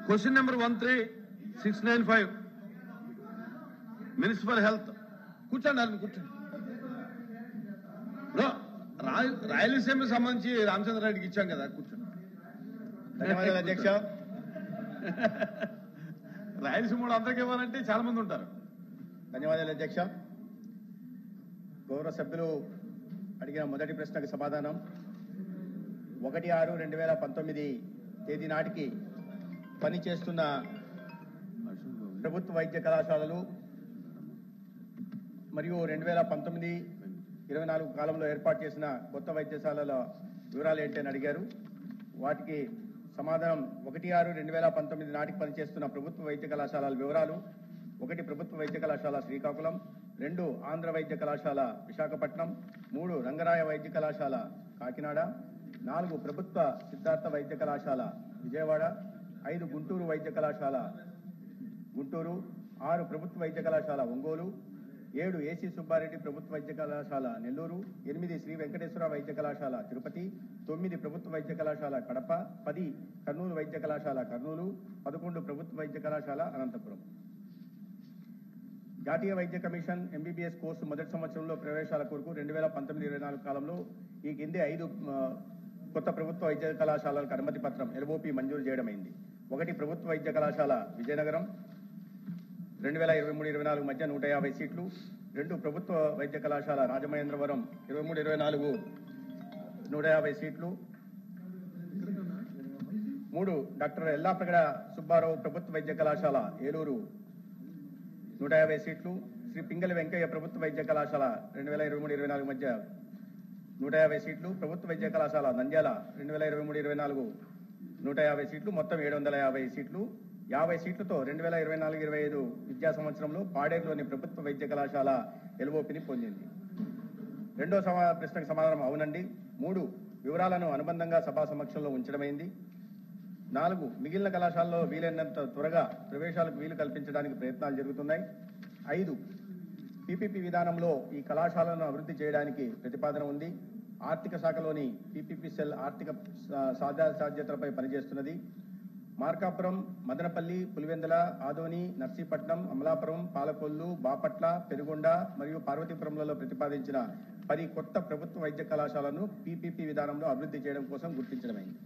Question number 13695, Municipal Health. కూర్చోండి. రాయలసీమ సంబంధించి రామచంద్ర రెడ్డికి ఇచ్చాం కదా, కూర్చోండి. ధన్యవాదాలు అధ్యక్ష. రాయలసీమ అందరికీ ఇవ్వాలంటే చాలా మంది ఉంటారు. ధన్యవాదాలు అధ్యక్ష. గౌరవ సభ్యులు అడిగిన మొదటి ప్రశ్నకు సమాధానం 1/6/2019 తేదీ నాటికి పనిచేస్తున్న ప్రభుత్వ వైద్య కళాశాలలు మరియు 2019-24 కాలంలో ఏర్పాటు చేసిన కొత్త వైద్యశాలల వివరాలు ఏంటని అడిగారు. వాటికి సమాధానం 1/6/2019 నాటికి పనిచేస్తున్న ప్రభుత్వ వైద్య కళాశాలల వివరాలు: 1 ప్రభుత్వ వైద్య కళాశాల శ్రీకాకుళం, 2 ఆంధ్ర వైద్య కళాశాల విశాఖపట్నం, 3 రంగరాయ వైద్య కళాశాల కాకినాడ, 4 ప్రభుత్వ సిద్ధార్థ వైద్య కళాశాల విజయవాడ, 5 గుంటూరు వైద్య కళాశాల గుంటూరు, 6 ప్రభుత్వ వైద్య కళాశాల ఒంగోలు, 7 ఏసీ సుబ్బారెడ్డి ప్రభుత్వ వైద్య కళాశాల నెల్లూరు, 8 శ్రీ వెంకటేశ్వర వైద్య కళాశాల తిరుపతి, 9 ప్రభుత్వ వైద్య కళాశాల కడప, 10 కర్నూలు వైద్య కళాశాల కర్నూలు, 11 ప్రభుత్వ వైద్య కళాశాల అనంతపురం. జాతీయ వైద్య కమిషన్ ఎంబీబీఎస్ కోర్సు మొదటి సంవత్సరంలో ప్రవేశాల కొరకు 2019-24 కాలంలో ఈ కింది 5 కొత్త ప్రభుత్వ వైద్య కళాశాలలకు అనుమతి పత్రం ఎల్ఓపి మంజూరు చేయడమైంది. 1 ప్రభుత్వ వైద్య కళాశాల విజయనగరం 2023-24 మధ్య 150 సీట్లు, 2 ప్రభుత్వ వైద్య కళాశాల రాజమహేంద్రవరం 23-24 150 సీట్లు, 3 డాక్టర్ ఎల్లాప్రగడ సుబ్బారావు ప్రభుత్వ వైద్య కళాశాల ఏలూరు 150 సీట్లు, శ్రీ పింగళి వెంకయ్య ప్రభుత్వ వైద్య కళాశాల 2023-24 మధ్య 150 సీట్లు, ప్రభుత్వ వైద్య కళాశాల నంద్యాల 2023-24 150 సీట్లు, మొత్తం 750 సీట్లు. 50 సీట్లతో 2024-25 విద్యా సంవత్సరంలో పాడేరులోని ప్రభుత్వ వైద్య కళాశాల ఎల్ఓపిని పొందింది. రెండో ప్రశ్నకు సమాధానం అవునండి. 3 వివరాలను అనుబంధంగా సభా సమక్షంలో ఉంచడమైంది. 4 మిగిలిన కళాశాలలో వీలైనంత త్వరగా ప్రవేశాలకు వీలు కల్పించడానికి ప్రయత్నాలు జరుగుతున్నాయి. 5 పీపీపీ విధానంలో ఈ కళాశాలను అభివృద్ధి చేయడానికి ప్రతిపాదన ఉంది. ఆర్థిక శాఖలోని పీపీపీ సెల్ ఆర్థిక సాధ్యతలపై పనిచేస్తున్నది. మార్కాపురం, మదనపల్లి, పులివెందుల, ఆదోని, నర్సీపట్నం, అమలాపురం, పాలకొల్లు, బాపట్ల, పెనుగొండ మరియు పార్వతీపురంలలో ప్రతిపాదించిన 10 కొత్త ప్రభుత్వ వైద్య కళాశాలను పీపీపీ విధానంలో అభివృద్ధి చేయడం కోసం గుర్తించడమైంది.